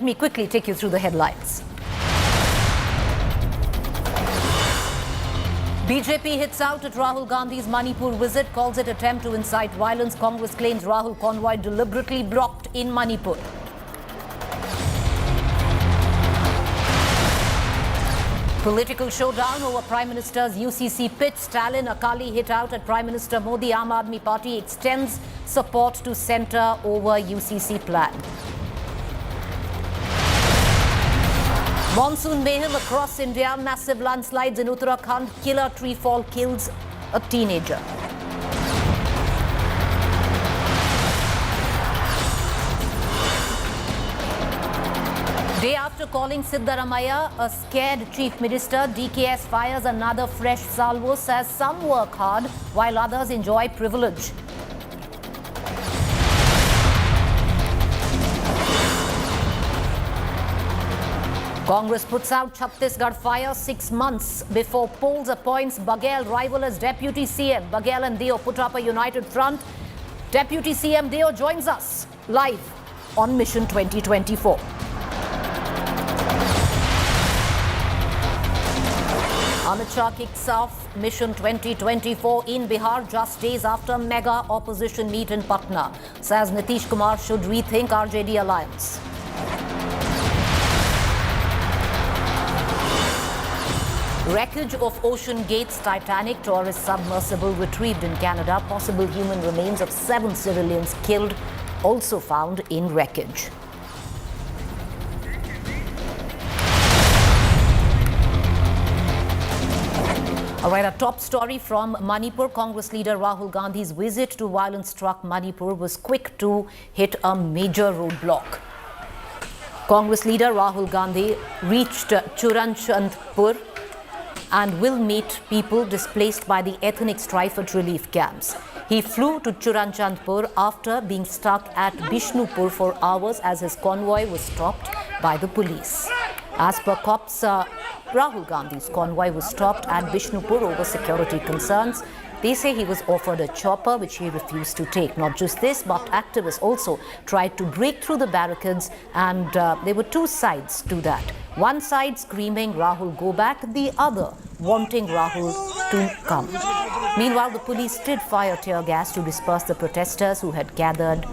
Let me quickly take you through the headlines. BJP hits out at Rahul Gandhi's Manipur visit, calls it attempt to incite violence. Congress claims Rahul convoy deliberately blocked in Manipur. Political showdown over Prime Minister's UCC pitch. Stalin, Akali hit out at Prime Minister Modi. Aam Aadmi Party extends support to centre over UCC plan. Monsoon mayhem across India. Massive landslides in Uttarakhand. Killer tree fall kills a teenager. Day after calling Siddaramaiah a scared chief minister, DKS fires another fresh salvo, says some work hard while others enjoy privilege. Congress puts out Chhattisgarh fire 6 months before polls appoints Baghel rival as Deputy CM. Baghel and Deo put up a united front. Deputy CM Deo joins us live on Mission 2024. Amit Shah kicks off Mission 2024 in Bihar just days after mega opposition meet in Patna. Says Nitish Kumar should rethink RJD alliance. Wreckage of Ocean Gate's Titanic tourist submersible retrieved in Canada. Possible human remains of 7 civilians killed also found in wreckage. All right, a top story from Manipur. Congress leader Rahul Gandhi's visit to violence-struck Manipur was quick to hit a major roadblock. Congress leader Rahul Gandhi reached Churachandpur and will meet people displaced by the ethnic strife at relief camps. He flew to Churachandpur after being stuck at Bishnupur for hours as his convoy was stopped by the police. As per cops, Rahul Gandhi's convoy was stopped at Bishnupur over security concerns. They say he was offered a chopper, which he refused to take. Not just this, but activists also tried to break through the barricades, and there were two sides to that. One side screaming, Rahul, go back, the other wanting Rahul to come. Meanwhile, the police did fire tear gas to disperse the protesters who had gathered.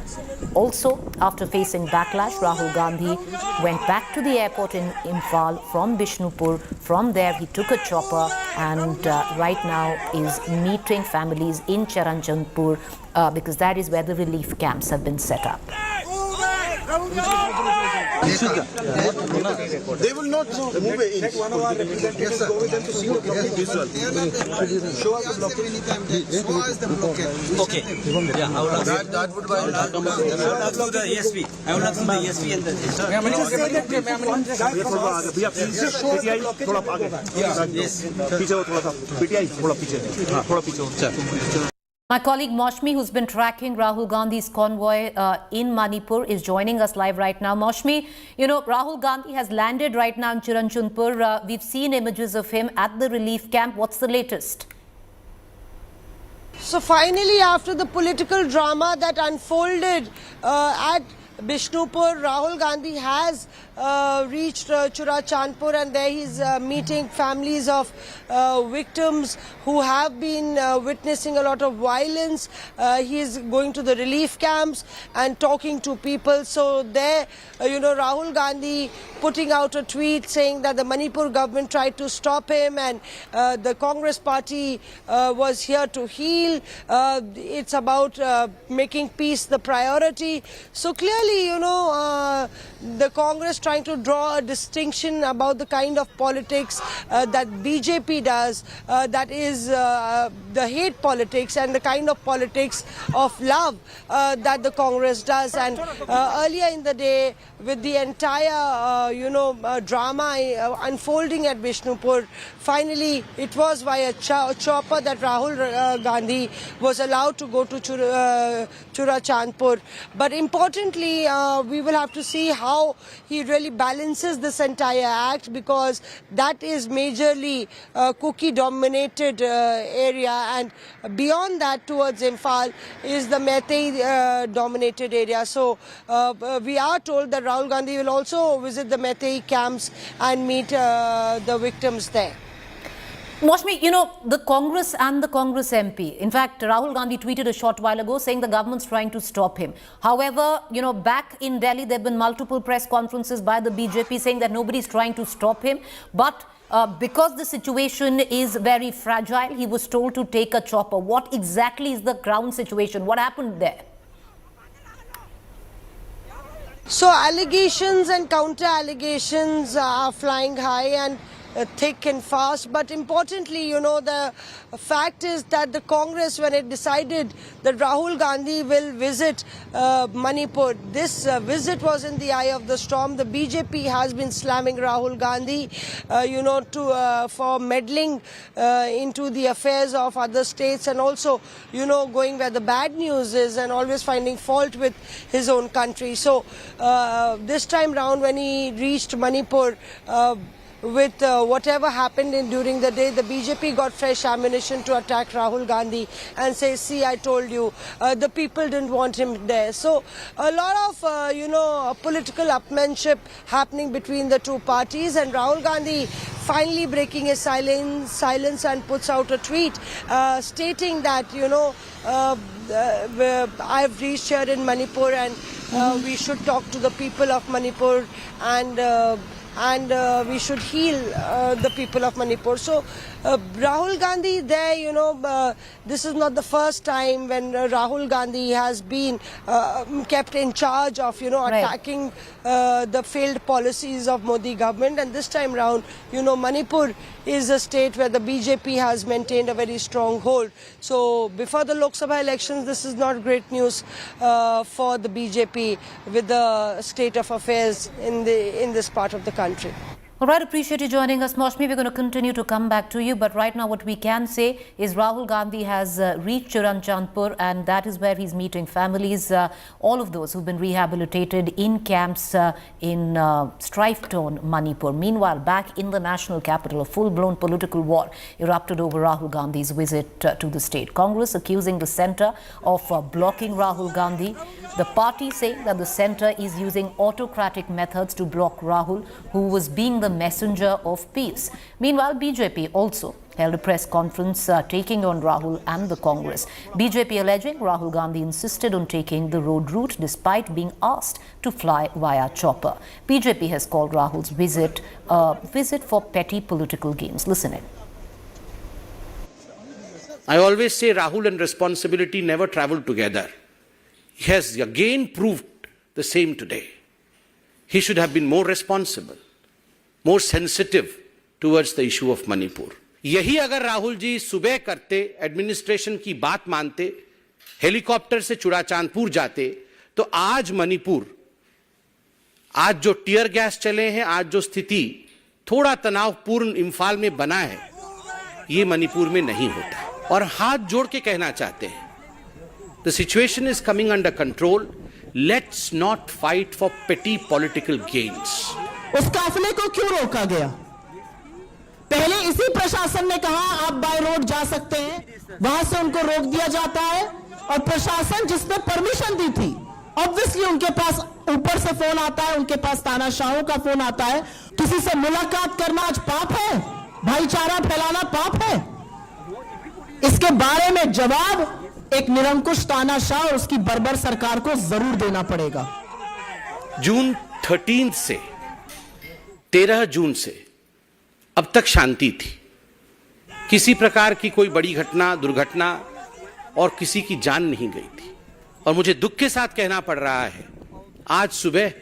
Also, after facing backlash, Rahul Gandhi went back to the airport in Imphal from Bishnupur. From there, he took a chopper and right now is meeting families in Churachandpur because that is where the relief camps have been set up. They will not move in. Check one of our representatives, go with them to see what visual. Show us the blockade. Show us the blockade. Okay. Yeah, I would like that would be. I would like to the ESP. I would like to the ESP and the. थोड़ा आगे Yes. पीछे हो थोड़ा सा PTI थोड़ा पीछे My colleague Maushmi, who's been tracking Rahul Gandhi's convoy in Manipur, is joining us live right now. Maushmi, you know, Rahul Gandhi has landed right now in Churachandpur. We've seen images of him at the relief camp. What's the latest? So finally, after the political drama that unfolded at Bishnupur, Rahul Gandhi has reached Churachandpur, and there he's meeting families of victims who have been witnessing a lot of violence. He is going to the relief camps and talking to people. So there, Rahul Gandhi putting out a tweet saying that the Manipur government tried to stop him and the Congress party was here to heal. It's about making peace the priority. So clearly, the Congress trying to draw a distinction about the kind of politics that BJP does, that is the hate politics, and the kind of politics of love that the Congress does. And earlier in the day, with the entire, drama unfolding at Bishnupur, finally it was via chopper that Rahul Gandhi was allowed to go to Churachandpur. But importantly, we will have to see how how he really balances this entire act, because that is majorly cookie dominated area, and beyond that towards Imphal is the Meitei dominated area. So we are told that Rahul Gandhi will also visit the Meitei camps and meet the victims there. Maushmi, you know, the Congress and the Congress MP, in fact, Rahul Gandhi tweeted a short while ago saying the government's trying to stop him. However, you know, back in Delhi, there have been multiple press conferences by the BJP saying that nobody's trying to stop him. But because the situation is very fragile, he was told to take a chopper. What exactly is the ground situation? What happened there? So allegations and counter allegations are flying high and thick and fast, but importantly, you know, the fact is that the Congress, when it decided that Rahul Gandhi will visit Manipur, this visit was in the eye of the storm. The BJP has been slamming Rahul Gandhi, you know, for meddling into the affairs of other states, and also, you know, going where the bad news is and always finding fault with his own country. So this time round, when he reached Manipur, with whatever happened during the day, the BJP got fresh ammunition to attack Rahul Gandhi and say, see, I told you, the people didn't want him there. So a lot of, you know, political upmanship happening between the two parties, and Rahul Gandhi finally breaking his silence and puts out a tweet stating that, you know, I've reached here in Manipur, and we should talk to the people of Manipur, and we should heal the people of Manipur. So Rahul Gandhi there, you know, this is not the first time when Rahul Gandhi has been kept in charge of, you know, attacking the failed policies of Modi government. And this time round, you know, Manipur is a state where the BJP has maintained a very strong hold. So before the Lok Sabha elections, this is not great news for the BJP with the state of affairs in this part of the country. All right, appreciate you joining us, Maushmi. We're going to continue to come back to you, but right now what we can say is Rahul Gandhi has reached Churachandpur, and that is where he's meeting families, all of those who've been rehabilitated in camps in strife-torn Manipur. Meanwhile, back in the national capital, a full-blown political war erupted over Rahul Gandhi's visit to the state. Congress accusing the centre of blocking Rahul Gandhi. The party saying that the centre is using autocratic methods to block Rahul, who was being the messenger of peace. Meanwhile, BJP also held a press conference taking on Rahul and the Congress. BJP alleging Rahul Gandhi insisted on taking the road route despite being asked to fly via chopper. BJP has called Rahul's visit a visit for petty political gains. Listen in. I always say Rahul and responsibility never travel together. He has again proved the same today. He should have been more responsible, more sensitive towards the issue of Manipur. यही अगर राहुल जी सुबह करते, administration की बात मानते, helicopter से चुराचांदपुर जाते, तो आज मणिपुर, आज जो टीयर गैस चले हैं, आज जो स्थिति थोड़ा तनावपूर्ण इम्फाल में बना है, ये मणिपुर में नहीं होता. और हाथ जोड़ के कहना चाहते हैं, the situation is coming under control. Let's not fight for petty political gains. उस काफिले को क्यों रोका गया? पहले इसी प्रशासन ने कहा आप बाय रोड जा सकते हैं, वहां से उनको रोक दिया जाता है, और प्रशासन जिसने परमिशन दी थी, ऑब्वियसली उनके पास ऊपर से फोन आता है, उनके पास तानाशाहों का फोन आता है. किसी से मुलाकात करना आज पाप है, भाईचारा फैलाना पाप है. इसके बारे में जवाब एक निरंकुश तानाशाह और उसकी बर्बर सरकार को जरूर देना पड़ेगा. जून 13 से 13 जून से अब तक शांति थी. किसी प्रकार की कोई बड़ी घटना, दुर्घटना और किसी की जान नहीं गई थी. और मुझे दुख के साथ कहना पड़ रहा है, आज सुबह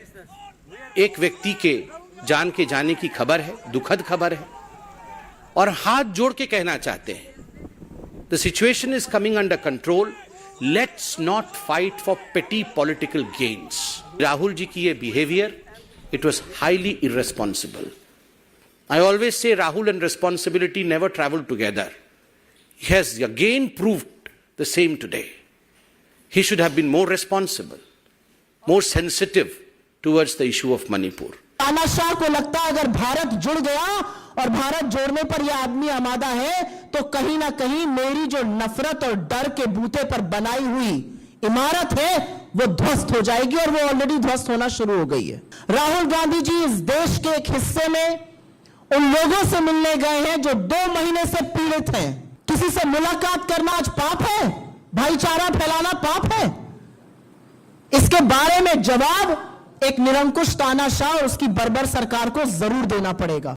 एक व्यक्ति के जान के जाने की खबर है, दुखद खबर है. और हाथ जोड़ के कहना चाहते हैं, the situation is coming under control. Let's not fight for petty political gains. Rahul ji की ये behavior, it was highly irresponsible. I always say Rahul and responsibility never travel together. He has again proved the same today. He should have been more responsible, more sensitive towards the issue of Manipur. तानाशाह को लगता है अगर भारत जुड़ गया और भारत जोड़ने पर यह आदमी आमादा है तो कहीं ना कहीं मेरी जो नफरत और डर के बूते पर बनाई हुई इमारत है वो ध्वस्त हो जाएगी और वो ऑलरेडी ध्वस्त होना शुरू हो गई है। राहुल गांधी जी इस देश के एक हिस्से में उन लोगों से मिलने गए हैं जो 2 महीने से पीड़ित हैं। किसी से मुलाकात करना आज पाप है? भाईचारा फैलाना पाप है? इसके बारे में जवाब एक निरंकुश तानाशाह और उसकी बर्बर सरकार को जरूर देना पड़ेगा।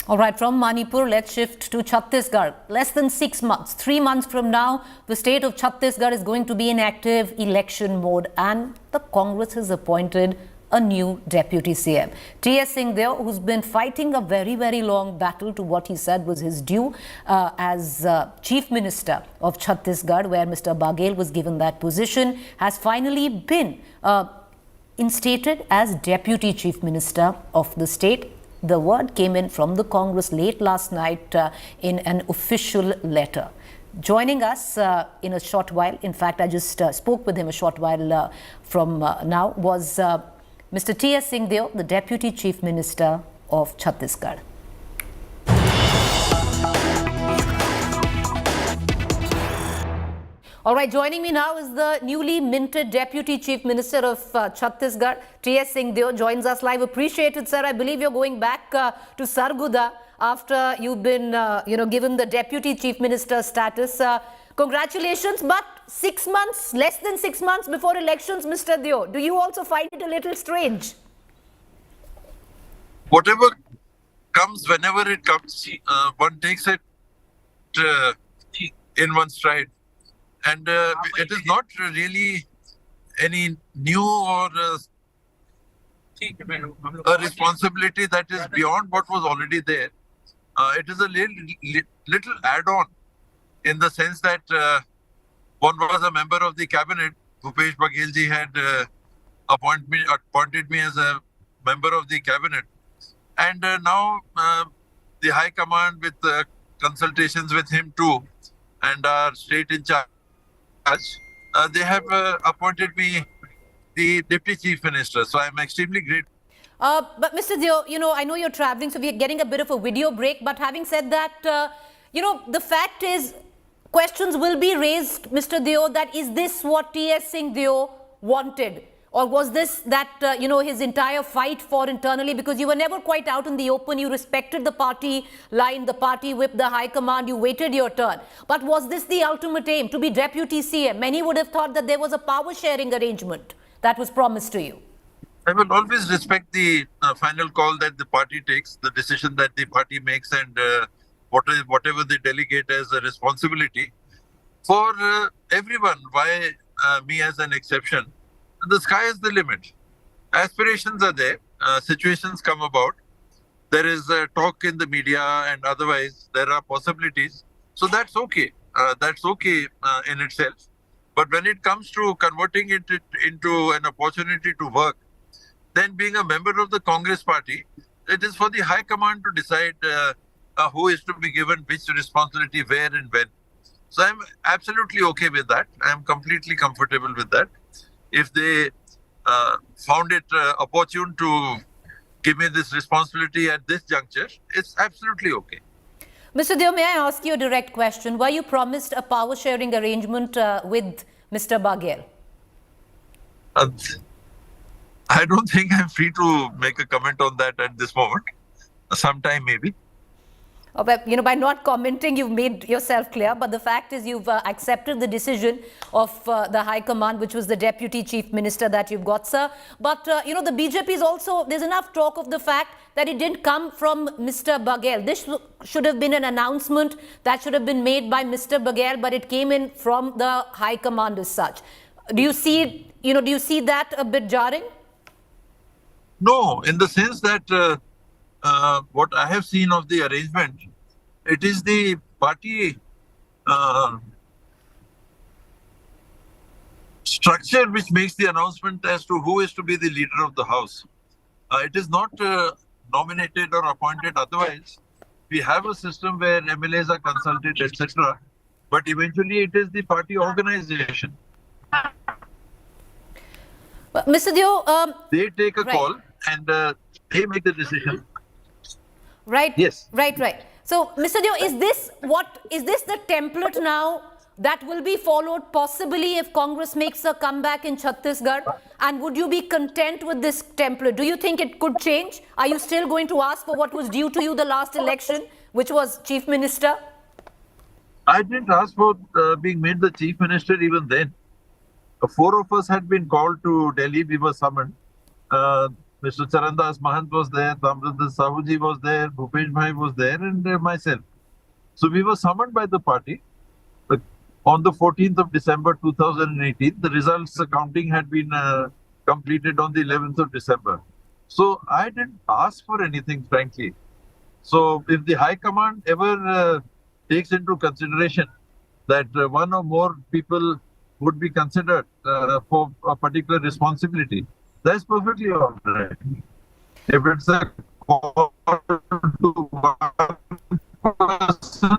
All right, from Manipur, let's shift to Chhattisgarh. Less than 6 months, 3 months from now, the state of Chhattisgarh is going to be in active election mode, and the Congress has appointed a new deputy CM. T.S. Singh Deo, who's been fighting a very, very long battle to what he said was his due as Chief Minister of Chhattisgarh, where Mr. Baghel was given that position, has finally been instated as Deputy Chief Minister of the state. The word came in from the Congress late last night in an official letter. Joining us in a short while, in fact, I just spoke with him a short while from now, was Mr. T.S. Singh Deo, the Deputy Chief Minister of Chhattisgarh. All right, joining me now is the newly minted Deputy Chief Minister of Chhattisgarh, T.S. Singh Deo, joins us live. Appreciate it, sir. I believe you're going back to Sarguda after you've been, given the Deputy Chief Minister status. Congratulations, but 6 months, less than 6 months before elections, Mr. Deo, do you also find it a little strange? Whatever comes, whenever it comes, one takes it in one stride. And it is not really any new or a responsibility that is beyond what was already there. It is a little add-on in the sense that one was a member of the cabinet. Bhupesh Baghel ji had appointed me as a member of the cabinet. And now the High Command, with consultations with him too, and our state in charge, they have appointed me the Deputy Chief Minister. So I'm extremely grateful. But Mr. Deo, I know you're traveling, so we're getting a bit of a video break. But having said that, the fact is, questions will be raised, Mr. Deo, that is this what T.S. Singh Deo wanted? Or was this that, his entire fight for internally? Because you were never quite out in the open. You respected the party line, the party whip, the high command. You waited your turn. But was this the ultimate aim, to be Deputy CM? Many would have thought that there was a power-sharing arrangement that was promised to you. I will always respect the final call that the party takes, the decision that the party makes, and whatever they delegate as a responsibility. For everyone, why me as an exception? The sky is the limit. Aspirations are there. Situations come about. There is talk in the media and otherwise there are possibilities. So that's okay. That's okay in itself. But when it comes to converting it into an opportunity to work, then being a member of the Congress party, it is for the High Command to decide who is to be given which responsibility, where and when. So I'm absolutely okay with that. I'm completely comfortable with that. If they found it opportune to give me this responsibility at this juncture, it's absolutely okay. Mr. Deo, may I ask you a direct question? Were you promised a power-sharing arrangement with Mr. Baghel? I don't think I'm free to make a comment on that at this moment. Sometime maybe. But, by not commenting, you've made yourself clear. But the fact is you've accepted the decision of the High Command, which was the Deputy Chief Minister that you've got, sir. But, the BJP is also, there's enough talk of the fact that it didn't come from Mr. Baghel. This should have been an announcement that should have been made by Mr. Baghel, but it came in from the High Command as such. Do you see, do you see that a bit jarring? No, in the sense that what I have seen of the arrangement, it is the party structure which makes the announcement as to who is to be the leader of the house. It is not nominated or appointed otherwise. We have a system where MLAs are consulted, etc. But eventually it is the party organization. Mr. Deo, They take a right. call and they make the decision. right, Yes. right. So, Mr. Deo, is this the template now that will be followed possibly if Congress makes a comeback in Chhattisgarh? And would you be content with this template? Do you think it could change? Are you still going to ask for what was due to you the last election, which was Chief Minister? I didn't ask for being made the chief minister even then. 4 of us had been called to Delhi. We were summoned. Mr. Charandas Mahant was there, Tamrata Sahuji was there, Bhupesh Bhai was there, and myself. So we were summoned by the party. On the 14th of December 2018, the results counting had been completed on the 11th of December. So I didn't ask for anything, frankly. So if the High Command ever takes into consideration that one or more people would be considered for a particular responsibility, that's perfectly all right. If it's a call to one person,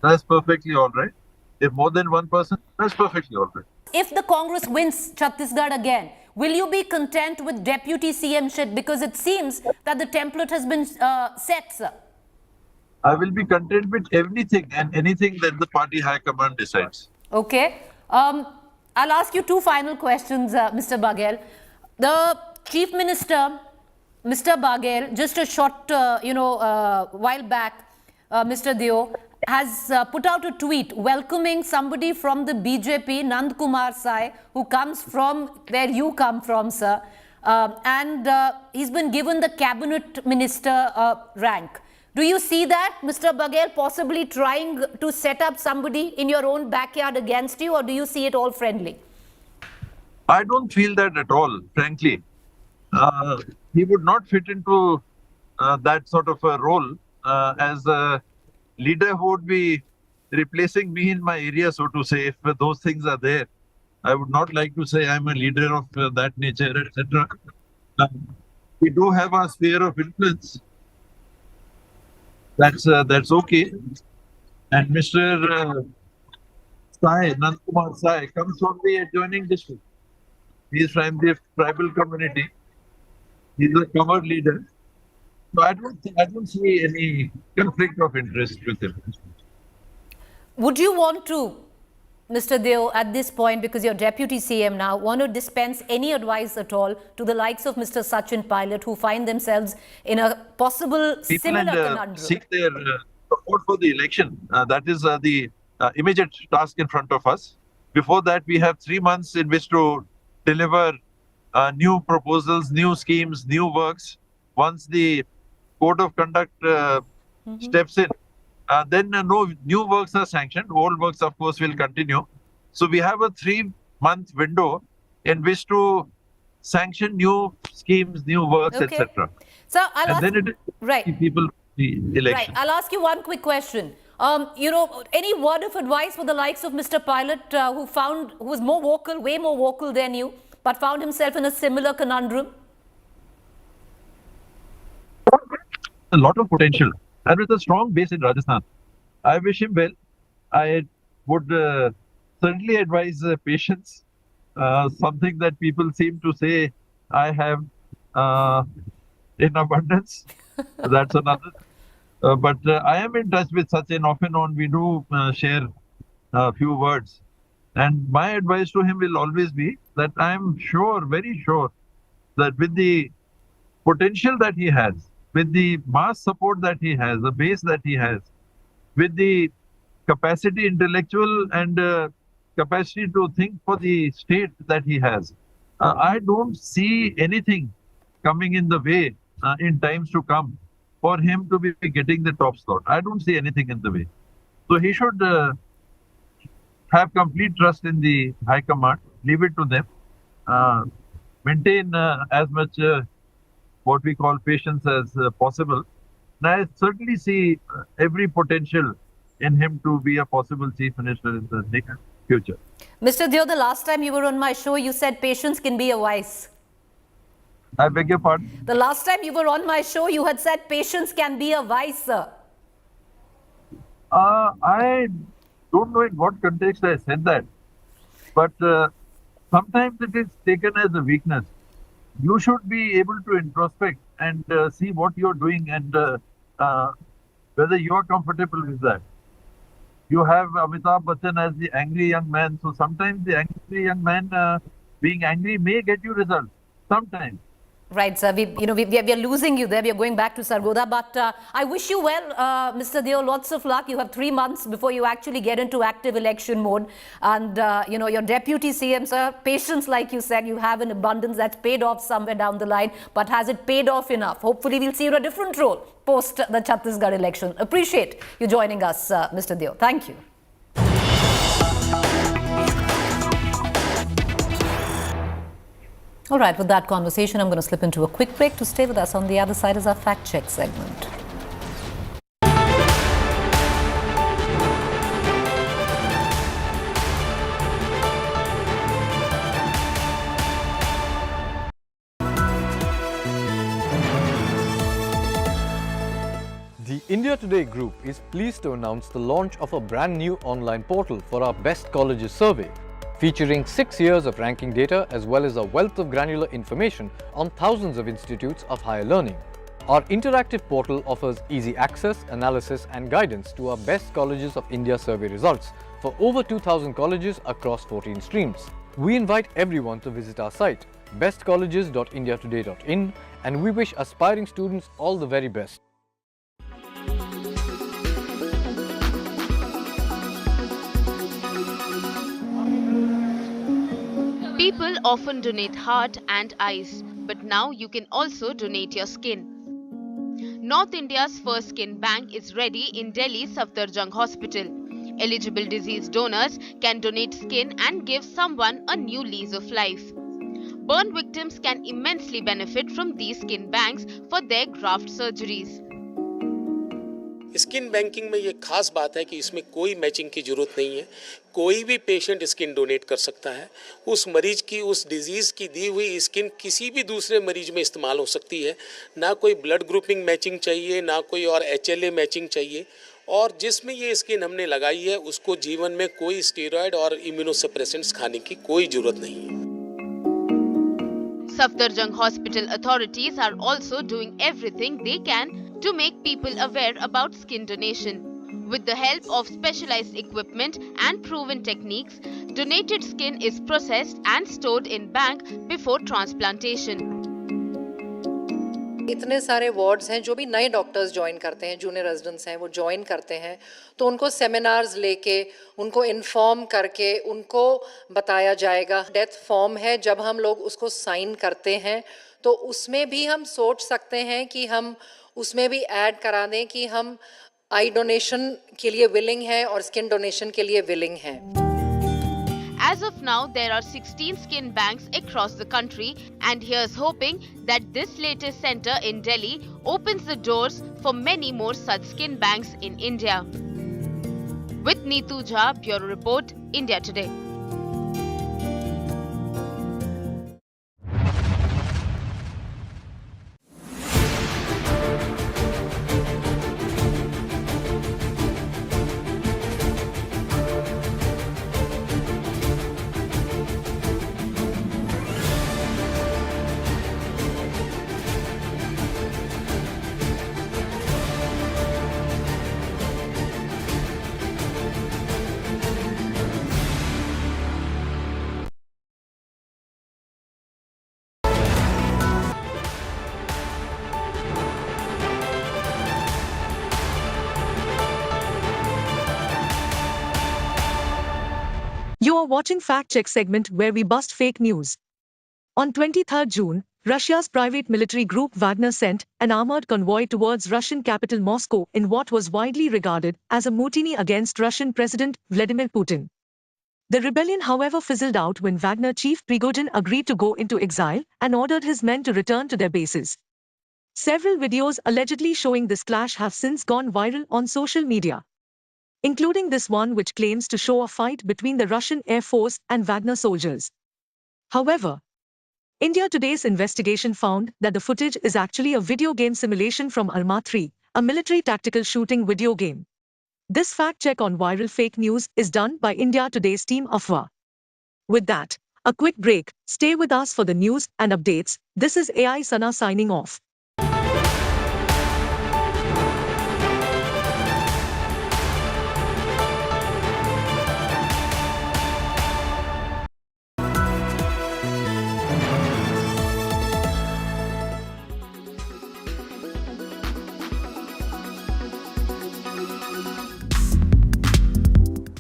that's perfectly all right. If more than one person, that's perfectly all right. If the Congress wins Chhattisgarh again, will you be content with deputy CM shit? Because it seems that the template has been set, sir. I will be content with everything and anything that the party high command decides. Okay. I'll ask you two final questions, Mr. Baghel. The Chief Minister, Mr. Baghel, just a short, while back, Mr. Deo, has put out a tweet welcoming somebody from the BJP, Nand Kumar Sai, who comes from where you come from, sir. And he's been given the cabinet minister rank. Do you see that, Mr. Baghel, possibly trying to set up somebody in your own backyard against you, or do you see it all friendly? I don't feel that at all, frankly. He would not fit into that sort of a role as a leader who would be replacing me in my area, so to say, if those things are there. I would not like to say I'm a leader of that nature, etc. We do have our sphere of influence. That's okay. And Mr. Sai, Nand Kumar Sai, comes from the adjoining district. He is from the tribal community. He's a covered leader. So I don't see any conflict of interest with him. Would you want to, Mr. Deo, at this point, because you're Deputy CM now, want to dispense any advice at all to the likes of Mr. Sachin Pilot, who find themselves in a possible similar conundrum? Seek their support for the election. That is the immediate task in front of us. Before that, we have 3 months in which to deliver new proposals, new schemes, new works. Once the code of conduct steps in, then no new works are sanctioned. Old works, of course, will continue. So we have a 3-month window in which to sanction new schemes, new works, Okay. etc. So I'll ask, And then it right. people the election. Right. I'll ask you one quick question. Any word of advice for the likes of Mr. Pilot, who was more vocal, way more vocal than you, but found himself in a similar conundrum? A lot of potential, and with a strong base in Rajasthan. I wish him well. I would certainly advise patience, something that people seem to say I have in abundance. That's another. But I am in touch with Sachin off and on. We do share a few words. And my advice to him will always be that I am sure, very sure, that with the potential that he has, with the mass support that he has, the base that he has, with the capacity, intellectual and capacity to think for the state that he has, I don't see anything coming in the way in times to come for him to be getting the top slot. I don't see anything in the way. So he should have complete trust in the High Command, leave it to them, maintain as much what we call patience as possible. And I certainly see every potential in him to be a possible chief minister in the near future. Mr. Deo, the last time you were on my show, you said patience can be a vice. I beg your pardon? The last time you were on my show, you had said patience can be a vice, sir. I don't know in what context I said that, but sometimes it is taken as a weakness. You should be able to introspect and see what you're doing and whether you are comfortable with that. You have Amitabh Bachchan as the angry young man. So sometimes the angry young man being angry may get you results. Sometimes. Right, sir. We are losing you there. We are going back to Sargodha. But I wish you well, Mr. Deo. Lots of luck. You have 3 months before you actually get into active election mode. And, your deputy CM, sir, patience, like you said, you have an abundance that's paid off somewhere down the line. But has it paid off enough? Hopefully, we'll see you in a different role post the Chhattisgarh election. Appreciate you joining us, Mr. Deo. Thank you. All right, with that conversation, I'm going to slip into a quick break. To stay with us on the other side is our fact check segment. The India Today Group is pleased to announce the launch of a brand new online portal for our Best Colleges survey, featuring 6 years of ranking data as well as a wealth of granular information on thousands of institutes of higher learning. Our interactive portal offers easy access, analysis and guidance to our Best Colleges of India survey results for over 2,000 colleges across 14 streams. We invite everyone to visit our site, bestcolleges.indiatoday.in, and we wish aspiring students all the very best. People often donate heart and eyes, but now you can also donate your skin. North India's first skin bank is ready in Delhi's Safdarjung Hospital. Eligible disease donors can donate skin and give someone a new lease of life. Burn victims can immensely benefit from these skin banks for their graft surgeries. Skin banking में ये खास बात है कि इसमें कोई matching की जरूरत नहीं है। कोई भी पेशेंट स्किन डोनेट कर सकता है। उस मरीज की उस डिजीज़ की दी हुई स्किन किसी भी दूसरे मरीज में इस्तेमाल हो सकती है। ना कोई ब्लड ग्रुपिंग मैचिंग चाहिए, ना कोई और HLA मैचिंग चाहिए। और जिसमें ये स्किन हमने लगाई है उसको जीवन में कोई स्टेरॉयड और इम्यूनोसप्रेसेंट्स खाने की कोई जरूरत नहीं है। Safdarjung Hospital authorities are also doing everything they can to make people aware about skin donation. With the help of specialized equipment and proven techniques, donated skin is processed and stored in bank before transplantation. इतने सारे wards हैं जो भी नए doctors join करते हैं, junior residents हैं, वो ज्वाइन करते हैं तो उनको सेमिनार्स लेके उनको इन्फॉर्म करके उनको बताया जाएगा। डेथ फॉर्म है, जब हम लोग उसको साइन करते हैं तो उसमें भी हम सोच सकते हैं कि हम उसमें भी ऐड करा दें कि हम आई डोनेशन के लिए विलिंग हैं और स्किन डोनेशन के लिए विलिंग हैं। As of now, there are 16 skin banks across the country, and here's hoping that this latest center in Delhi opens the doors for many more such skin banks in India. With Neetu Jha, Bureau Report, India Today. You are watching Fact Check segment where we bust fake news. On 23rd June, Russia's private military group Wagner sent an armored convoy towards Russian capital Moscow in what was widely regarded as a mutiny against Russian President Vladimir Putin. The rebellion, however, fizzled out when Wagner chief Prigozhin agreed to go into exile and ordered his men to return to their bases. Several videos allegedly showing this clash have since gone viral on social media, including this one which claims to show a fight between the Russian Air Force and Wagner soldiers. However, India Today's investigation found that the footage is actually a video game simulation from Arma 3, a military tactical shooting video game. This fact check on viral fake news is done by India Today's team Afwa. With that, A quick break. Stay with us for the news and updates. This is AI Sana signing off.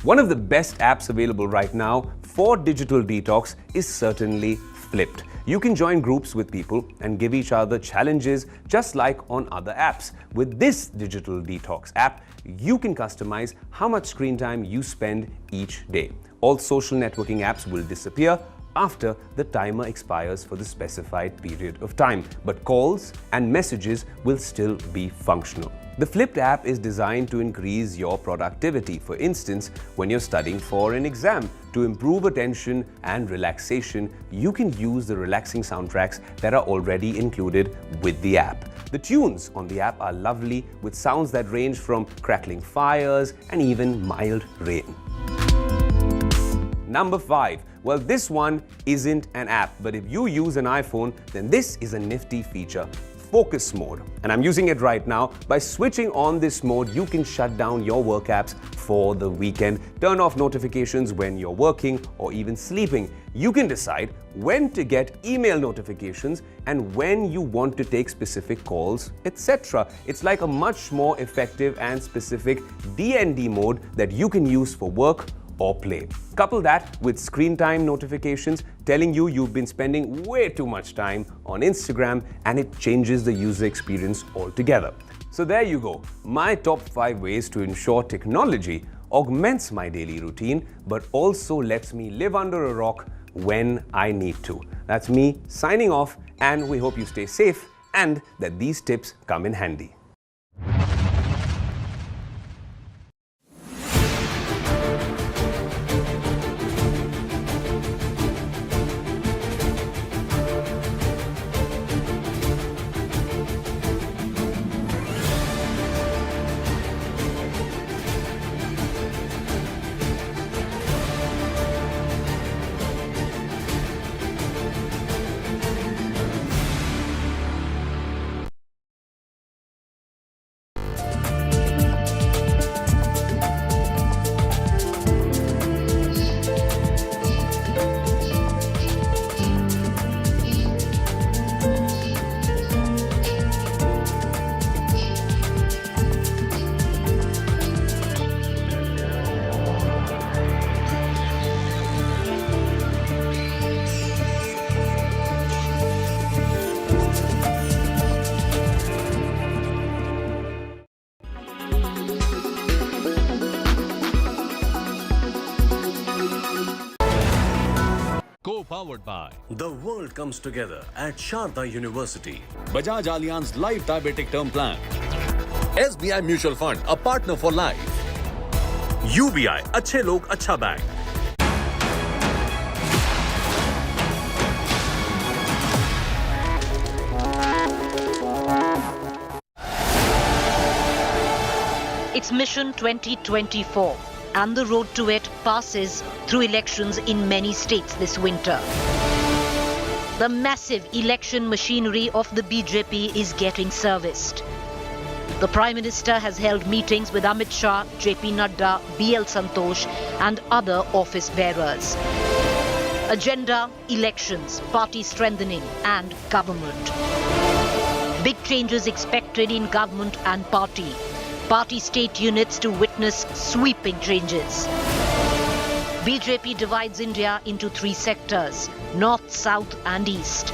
One of the best apps available right now for digital detox is certainly Flipped. You can join groups with people and give each other challenges just like on other apps. With this digital detox app, you can customize how much screen time you spend each day. All social networking apps will disappear after the timer expires for the specified period of time, but calls and messages will still be functional. The Flipped app is designed to increase your productivity. For instance, when you're studying for an exam, to improve attention and relaxation, you can use the relaxing soundtracks that are already included with the app. The tunes on the app are lovely, with sounds that range from crackling fires and even mild rain. Number 5. Well, this one isn't an app, but if you use an iPhone, then this is a nifty feature. Focus mode. And I'm using it right now. By switching on this mode, you can shut down your work apps for the weekend, turn off notifications when you're working or even sleeping. You can decide when to get email notifications and when you want to take specific calls, etc. It's like a much more effective and specific DND mode that you can use for work or play. Couple that with screen time notifications telling you you've been spending way too much time on Instagram, and it changes the user experience altogether. So there you go, my top 5 ways to ensure technology augments my daily routine but also lets me live under a rock when I need to. That's me signing off, and we hope you stay safe and that these tips come in handy. Co-powered by The World Comes Together at Sharda University. Bajaj Allianz Life Diabetic Term Plan. SBI Mutual Fund, a partner for life. UBI, Achhe Log Achha Bank. It's Mission 2024. And the road to it passes through elections in many states this winter. The massive election machinery of the BJP is getting serviced. The Prime Minister has held meetings with Amit Shah, JP Nadda, BL Santosh and other office bearers. Agenda, elections, party strengthening and government. Big changes expected in government and party. Party state units to witness sweeping changes. BJP divides India into 3 sectors, North, South and East.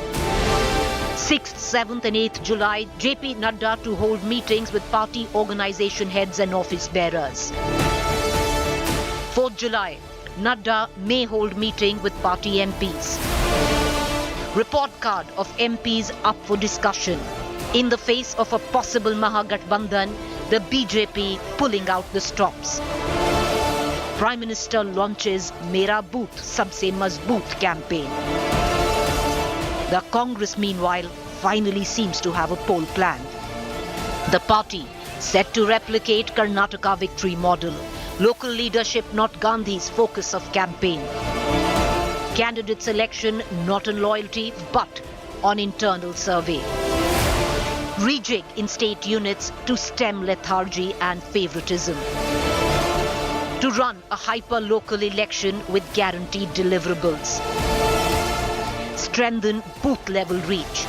6th, 7th and 8th July, JP Nadda to hold meetings with party organization heads and office bearers. 4th July, Nadda may hold meeting with party MPs. Report card of MPs up for discussion. In the face of a possible Mahagathbandhan, the BJP pulling out the stops. Prime Minister launches Mera Booth Sabse Mazboot campaign. The Congress, meanwhile, finally seems to have a poll plan. The party set to replicate Karnataka victory model. Local leadership not Gandhi's focus of campaign. Candidate selection not on loyalty but on internal survey. Rejig in state units to stem lethargy and favoritism. To run a hyper-local election with guaranteed deliverables. Strengthen booth-level reach.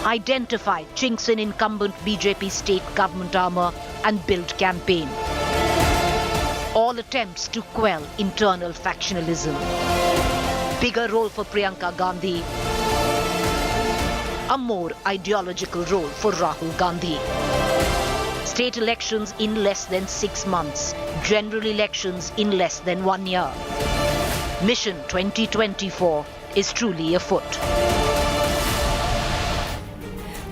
Identify chinks in incumbent BJP state government armour and build campaign. All attempts to quell internal factionalism. Bigger role for Priyanka Gandhi. A more ideological role for Rahul Gandhi. State elections in less than 6 months. General elections in less than 1 year. Mission 2024 is truly afoot.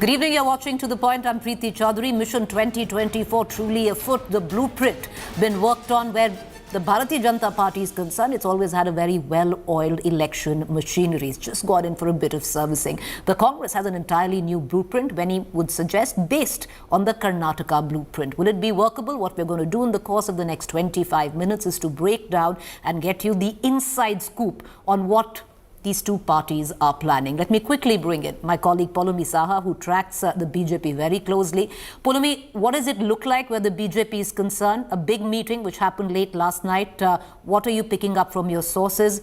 Good evening, you're watching To The Point. I'm Preeti Choudhry. Mission 2024 truly afoot. The blueprint been worked on where the Bharatiya Janata Party is concerned. It's always had a very well-oiled election machinery. It's just got in for a bit of servicing. The Congress has an entirely new blueprint, many would suggest, based on the Karnataka blueprint. Will it be workable? What we're going to do in the course of the next 25 minutes is to break down and get you the inside scoop on what these two parties are planning. Let me quickly bring in my colleague Poulomi Saha, who tracks the BJP very closely. Poulomi, what does it look like where the BJP is concerned? A big meeting which happened late last night. What are you picking up from your sources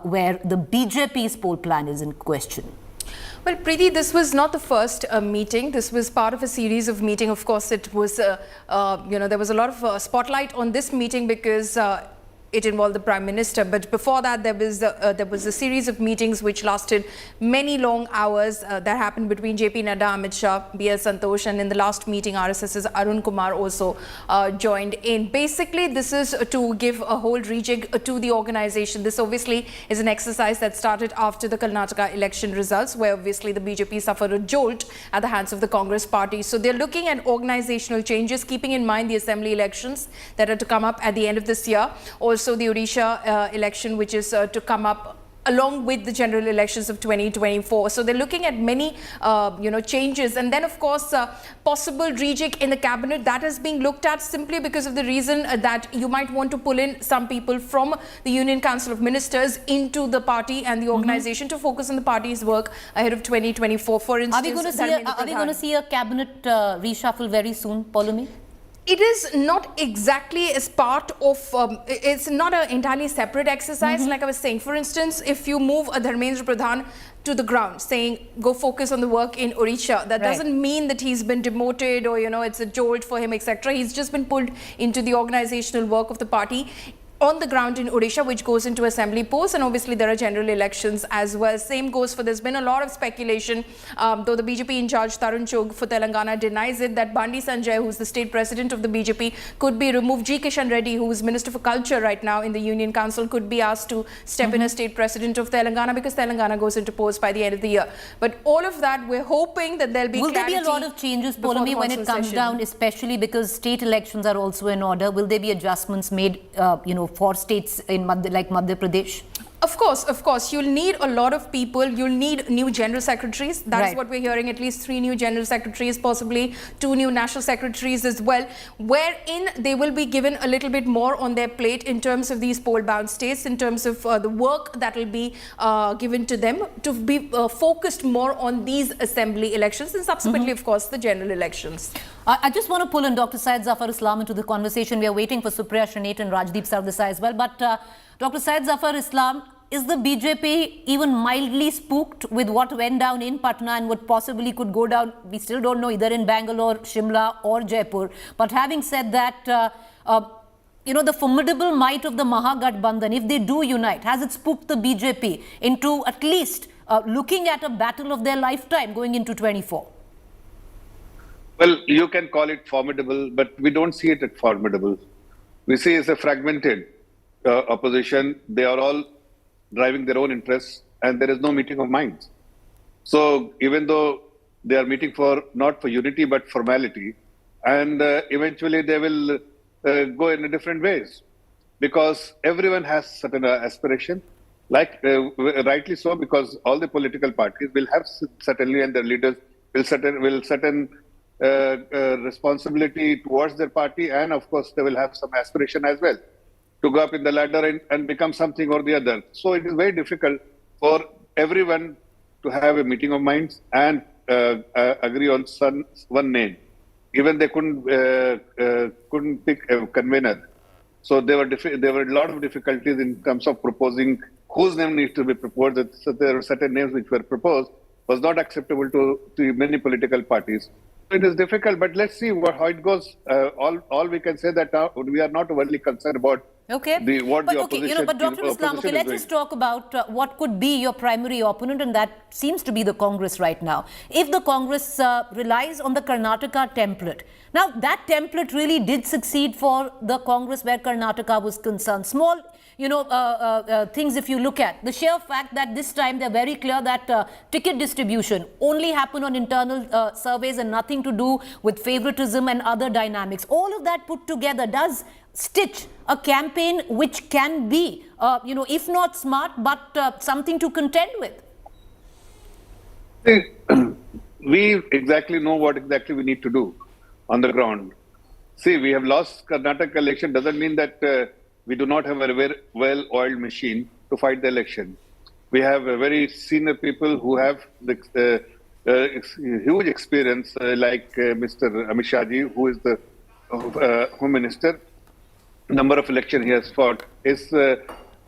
where the BJP's poll plan is in question? Well, Preeti, this was not the first meeting. This was part of a series of meetings. Of course, it was, there was a lot of spotlight on this meeting because it involved the Prime Minister, but before that there was a series of meetings which lasted many long hours that happened between JP Nada, Amit Shah, B.L. Santosh, and in the last meeting RSS's Arun Kumar also joined in. Basically, this is to give a whole rejig to the organization. This obviously is an exercise that started after the Karnataka election results, where obviously the BJP suffered a jolt at the hands of the Congress party. So they're looking at organizational changes, keeping in mind the assembly elections that are to come up at the end of this year. Also the Odisha election, which is to come up along with the general elections of 2024. So they're looking at many, changes. And then, of course, possible rejig in the cabinet. That is being looked at simply because of the reason that you might want to pull in some people from the Union Council of Ministers into the party and the organization to focus on the party's work ahead of 2024. For instance, are we going to see a cabinet reshuffle very soon, Poulomi? It is not exactly as part of, it's not an entirely separate exercise. Like I was saying, for instance, if you move a Dharmendra Pradhan to the ground, saying go focus on the work in Odisha, that doesn't mean that he's been demoted or, it's a jolt for him, etc. He's just been pulled into the organizational work of the party on the ground in Odisha, which goes into assembly posts, and obviously there are general elections as well. Same goes for, there's been a lot of speculation, though the BJP in charge Tarun Chugh for Telangana denies it, that Bandi Sanjay, who's the state president of the BJP, could be removed. G. Kishan Reddy, who is Minister for Culture right now in the Union Council, could be asked to step in as state president of Telangana because Telangana goes into post by the end of the year. But all of that, we're hoping that there'll be Will there be a lot of changes, Poulomi, when it comes down, especially because state elections are also in order? Will there be adjustments made, for states in like Madhya Pradesh? Of course. You'll need a lot of people. You'll need new general secretaries. That's what we're hearing. At least 3 new general secretaries, possibly 2 new national secretaries as well, wherein they will be given a little bit more on their plate in terms of these poll-bound states, in terms of the work that will be given to them to be focused more on these assembly elections and subsequently, of course, the general elections. I just want to pull in Dr. Syed Zafar Islam into the conversation. We are waiting for Supriya Shrinate and Rajdeep Sardesai as well. But Dr. Syed Zafar Islam, is the BJP even mildly spooked with what went down in Patna and what possibly could go down? We still don't know, either in Bangalore, Shimla or Jaipur. But having said that, the formidable might of the Mahagathbandhan, if they do unite, has it spooked the BJP into at least looking at a battle of their lifetime going into 24? Well, you can call it formidable, but we don't see it as formidable. We see it's a fragmented opposition. They are all driving their own interests, and there is no meeting of minds. So even though they are meeting not for unity but formality, and eventually they will go in different ways, because everyone has certain aspiration, like rightly so, because all the political parties will have certainly, and their leaders will certain responsibility towards their party, and of course they will have some aspiration as well. to go up in the ladder and become something or the other. So it is very difficult for everyone to have a meeting of minds and agree on one name. Even they couldn't pick a convener. So there were a lot of difficulties in terms of proposing whose name needs to be proposed. So there were certain names which were proposed was not acceptable to many political parties. So it is difficult, but let's see how it goes. All we can say that we are not overly concerned about the opposition. But Dr. Islam, let's just talk about what could be your primary opponent, and that seems to be the Congress right now. If the Congress relies on the Karnataka template, now that template really did succeed for the Congress where Karnataka was concerned. Small, things if you look at the sheer fact that this time they're very clear that ticket distribution only happened on internal surveys and nothing to do with favoritism and other dynamics. All of that put together does stitch a campaign which can be, if not smart, but something to contend with. We exactly know what exactly we need to do on the ground. See, we have lost Karnataka election doesn't mean that we do not have a very well-oiled machine to fight the election. We have very senior people who have the huge experience, like Mr. Amit Shah ji, who is the Home Minister. Number of elections he has fought is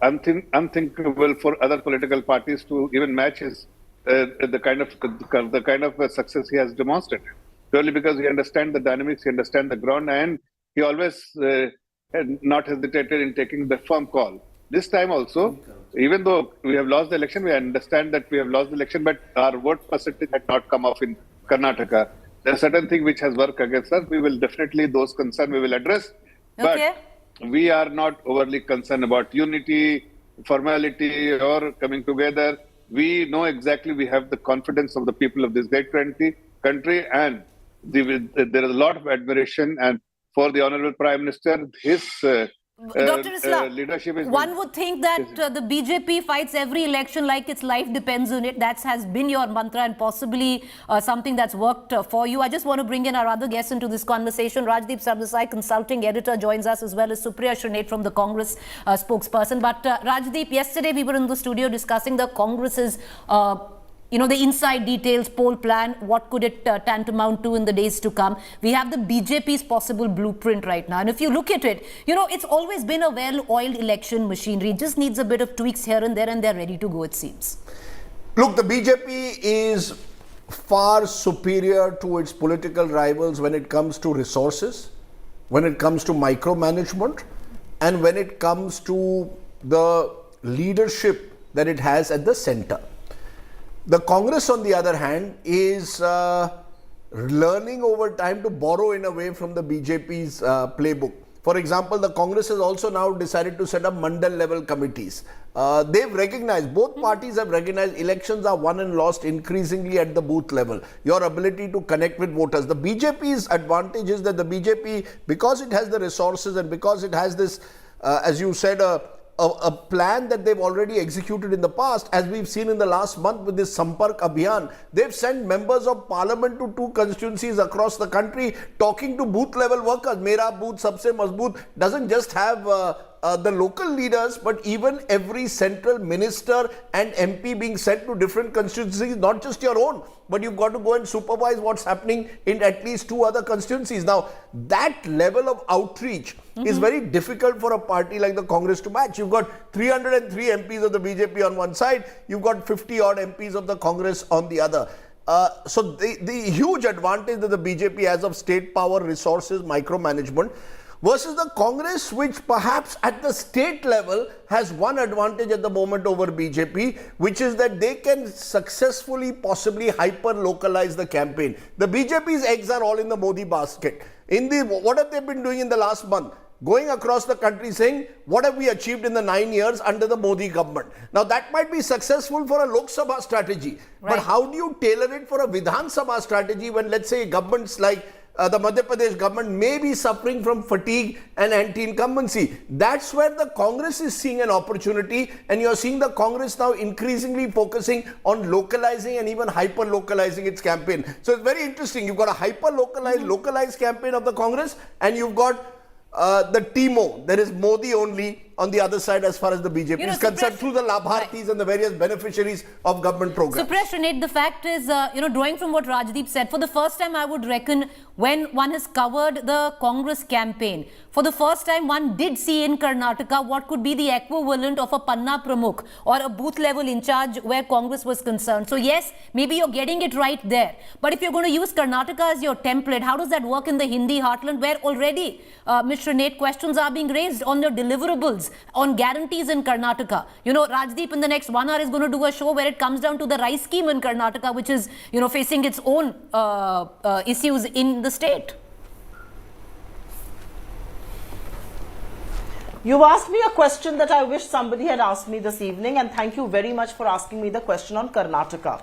unthinkable for other political parties to even match his the kind of success he has demonstrated. Purely because he understands the dynamics, he understands the ground, and he always had not hesitated in taking the firm call. This time also, even though we have lost the election, we understand that we have lost the election, but our vote percentage had not come off in Karnataka. There are certain things which has worked against us. We will definitely, those concerns we will address. Okay. But we are not overly concerned about unity, formality, or coming together. We know exactly, we have the confidence of the people of this great country, and there is a lot of admiration and for the Honorable Prime Minister. His Dr. Islam, leadership is one would think that the BJP fights every election like its life depends on it. That has been your mantra and possibly something that's worked for you. I just want to bring in our other guests into this conversation. Rajdeep Sardesai, consulting editor, joins us, as well as Supriya Shrinate from the Congress spokesperson. But Rajdeep, yesterday we were in the studio discussing the Congress's the inside details, poll plan, what could it tantamount to in the days to come. We have the BJP's possible blueprint right now. And if you look at it, it's always been a well-oiled election machinery. It just needs a bit of tweaks here and there, and they're ready to go, it seems. Look, the BJP is far superior to its political rivals when it comes to resources, when it comes to micromanagement, and when it comes to the leadership that it has at the center. The Congress, on the other hand, is learning over time to borrow in a way from the BJP's playbook. For example, the Congress has also now decided to set up mandal level committees. They've recognized, both parties have recognized, elections are won and lost increasingly at the booth level. Your ability to connect with voters. The BJP's advantage is that the BJP, because it has the resources and because it has this, as you said, a plan that they've already executed in the past, as we've seen in the last month with this Sampark Abhiyan. They've sent members of parliament to 2 constituencies across the country talking to booth level workers. Mera booth sabse mazboot doesn't just have the local leaders, but even every central minister and MP being sent to different constituencies, not just your own, but you've got to go and supervise what's happening in at least 2 other constituencies. Now, that level of outreach is very difficult for a party like the Congress to match. You've got 303 MPs of the BJP on one side, you've got 50 odd MPs of the Congress on the other. So the huge advantage that the BJP has of state power, resources, micromanagement, versus the Congress, which perhaps at the state level has one advantage at the moment over BJP, which is that they can successfully, possibly hyper-localize the campaign. The BJP's eggs are all in the Modi basket. What have they been doing in the last month? Going across the country saying, what have we achieved in the 9 years under the Modi government? Now that might be successful for a Lok Sabha strategy, but how do you tailor it for a Vidhan Sabha strategy when, let's say, governments like the Madhya Pradesh government may be suffering from fatigue and anti-incumbency? That's where the Congress is seeing an opportunity, and you're seeing the Congress now increasingly focusing on localizing and even hyper-localizing its campaign. So it's very interesting. You've got a hyper-localized, localized campaign of the Congress, and you've got the TMO. There is Modi only on the other side as far as the BJP is concerned, through the Labhartis and the various beneficiaries of government programs. So, Preet, the fact is, drawing from what Rajdeep said, for the first time, I would reckon, when one has covered the Congress campaign, for the first time, one did see in Karnataka what could be the equivalent of a Panna Pramukh or a booth level in charge where Congress was concerned. So, yes, maybe you're getting it right there. But if you're going to use Karnataka as your template, how does that work in the Hindi heartland, where already, Mr. Nate, questions are being raised on the deliverables, on guarantees in Karnataka? Rajdeep in the next 1 hour is going to do a show where it comes down to the rice scheme in Karnataka, which is, facing its own issues in the state. You asked me a question that I wish somebody had asked me this evening, and thank you very much for asking me the question on Karnataka.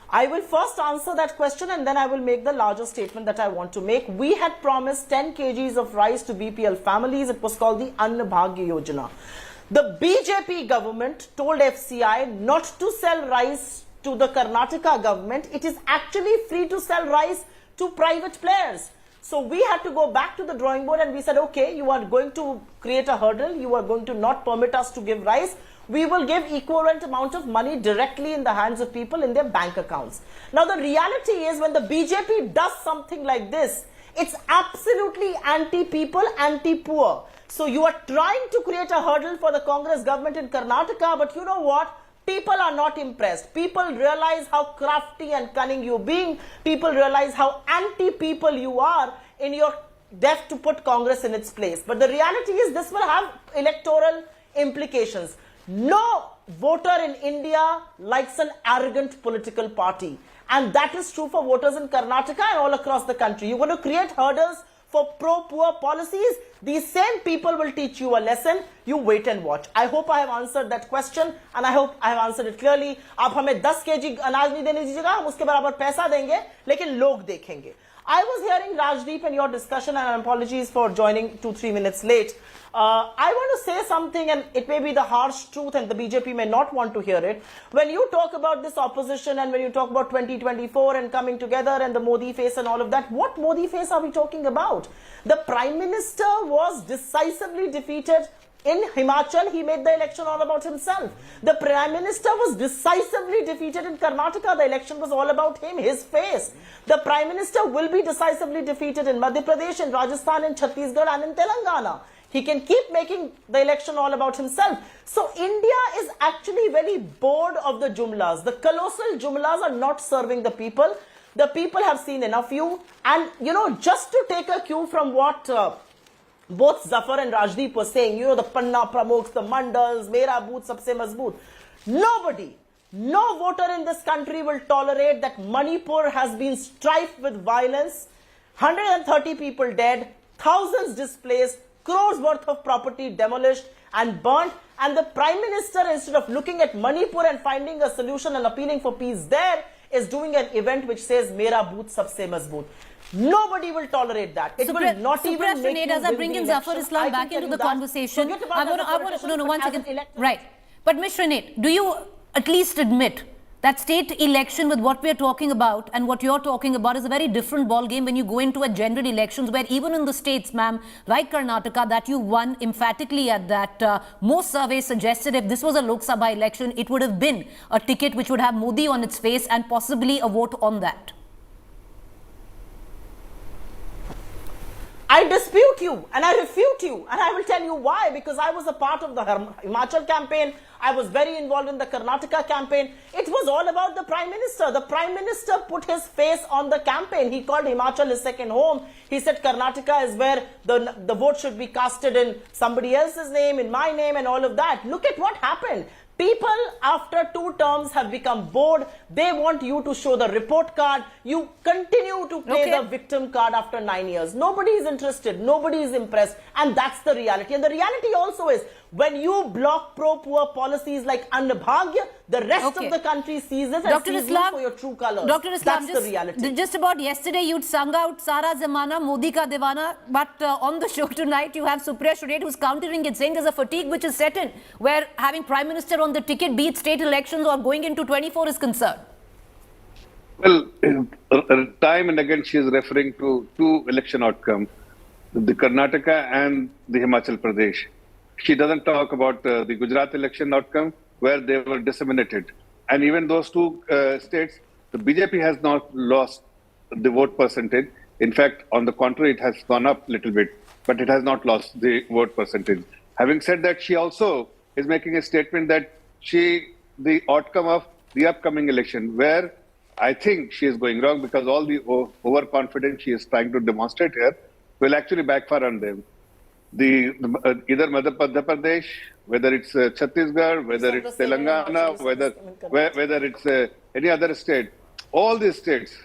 I will first answer that question and then I will make the larger statement that I want to make. We had promised 10 kgs of rice to BPL families. It was called the Anna Bhagya Yojana. The BJP government told FCI not to sell rice to the Karnataka government. It is actually free to sell rice to private players. So we had to go back to the drawing board and we said, okay, you are going to create a hurdle. You are going to not permit us to give rice. We will give equivalent amount of money directly in the hands of people in their bank accounts. Now, the reality is when the BJP does something like this, it's absolutely anti-people, anti-poor. So you are trying to create a hurdle for the Congress government in Karnataka, but you know what? People are not impressed. People realize how crafty and cunning you're being. People realize how anti-people you are in your death to put Congress in its place. But the reality is this will have electoral implications. No voter in India likes an arrogant political party. And that is true for voters in Karnataka and all across the country. You're going to create hurdles for pro-poor policies. These same people will teach you a lesson. You wait and watch. I hope I have answered that question and I hope I have answered it clearly. आप हमें 10 kg अनाज नहीं देने दीजिएगा, हम उसके बराबर पैसा देंगे, लेकिन लोग देखेंगे. I was hearing Rajdeep in your discussion, and apologies for joining 2-3 minutes late. I want to say something, and it may be the harsh truth and the BJP may not want to hear it. When you talk about this opposition and when you talk about 2024 and coming together and the Modi face and all of that, what Modi face are we talking about? The Prime Minister was decisively defeated in Himachal. He made the election all about himself. The Prime Minister was decisively defeated in Karnataka. The election was all about him, his face. The Prime Minister will be decisively defeated in Madhya Pradesh, in Rajasthan, in Chhattisgarh and in Telangana. He can keep making the election all about himself. So India is actually very bored of the jumlas. The colossal jumlas are not serving the people. The people have seen enough you. And, just to take a cue from what both Zafar and Rajdeep were saying, the Panna Pramukhs, the Mandals, Mera Booth, Sabse Mazboot. Nobody, no voter in this country will tolerate that Manipur has been strife with violence, 130 people dead, thousands displaced, crores worth of property demolished and burnt, and the Prime Minister, instead of looking at Manipur and finding a solution and appealing for peace there, is doing an event which says Mera Booth Sabse Mazboot. Nobody will tolerate that. It will not even make you as I bring in Zafar Islam back into the conversation. One second. Right. But Ms. Renate, do you at least admit that state election with what we are talking about and what you're talking about is a very different ball game when you go into a general elections where even in the states, ma'am, like Karnataka, that you won emphatically at that, most surveys suggested if this was a Lok Sabha election, it would have been a ticket which would have Modi on its face and possibly a vote on that. I dispute you and I refute you, and I will tell you why. Because I was a part of the Himachal campaign. I was very involved in the Karnataka campaign. It was all about the Prime Minister. The Prime Minister put his face on the campaign. He called Himachal his second home. He said Karnataka is where the vote should be casted in somebody else's name, in my name and all of that. Look at what happened. People after 2 terms have become bored. They want you to show the report card. You continue to play the victim card after 9 years. Nobody is interested. Nobody is impressed. And that's the reality. And the reality also is when you block pro-poor policies like Anna Bhagya, the rest of the country sees it and sees you for your true colors. Dr. Islam, that's the reality. Just about yesterday, you'd sung out Sara Zamana, Modi Ka Divana, but on the show tonight, you have Supriya Shrede who's countering it, saying there's a fatigue which is set in, where having Prime Minister on the ticket, be it state elections or going into 24, is concerned. Well, time and again she is referring to 2 election outcomes. the Karnataka and the Himachal Pradesh. She doesn't talk about the Gujarat election outcome where they were disseminated. And even those two states, the BJP has not lost the vote percentage. In fact, on the contrary, it has gone up a little bit, but it has not lost the vote percentage. Having said that, she also is making a statement that the outcome of the upcoming election, where I think she is going wrong because all the overconfidence she is trying to demonstrate here will actually backfire on them. Either Madhya Pradesh, whether it's Chhattisgarh, whether it's Telangana, whether it's any other state, all these states,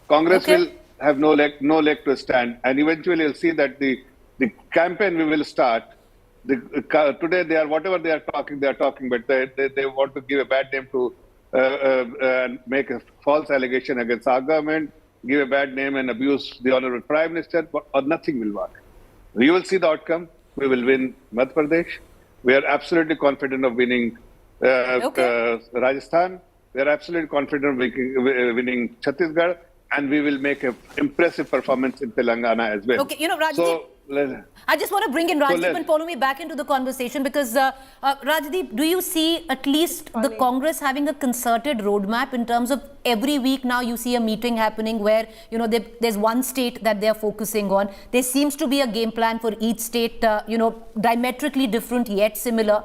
Congress will have no leg to stand, and eventually you'll see that the campaign we will start. Today they are whatever they are talking, but they want to give a bad name to make a false allegation against our government, give a bad name and abuse the honorable Prime Minister, or nothing will work. We will see the outcome. We will win Madhya Pradesh. We are absolutely confident of winning Rajasthan. We are absolutely confident of winning Chhattisgarh. And we will make an impressive performance in Telangana as well. Okay, Rajdeep, I just want to bring in Rajdeep and follow me back into the conversation because, Rajdeep, do you see at least the Congress having a concerted roadmap in terms of every week now you see a meeting happening where, there's one state that they're focusing on. There seems to be a game plan for each state, diametrically different yet similar.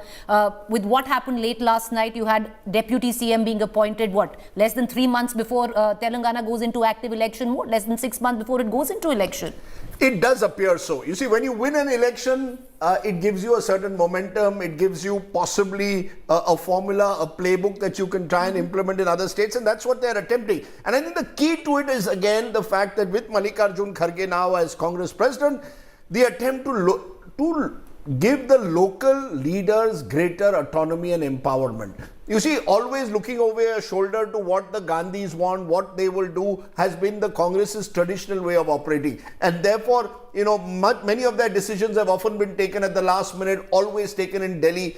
With what happened late last night, you had Deputy CM being appointed, less than 3 months before Telangana goes into active election mode, less than 6 months before it goes into election. It does appear so. You see, when you win an election, it gives you a certain momentum. It gives you possibly a formula, a playbook that you can try and implement in other states. And that's what they're attempting. And I think the key to it is, again, the fact that with Mallikarjun Kharge now as Congress president, the attempt to give the local leaders greater autonomy and empowerment. You see, always looking over your shoulder to what the Gandhis want, what they will do, has been the Congress's traditional way of operating. And therefore, many of their decisions have often been taken at the last minute, always taken in Delhi.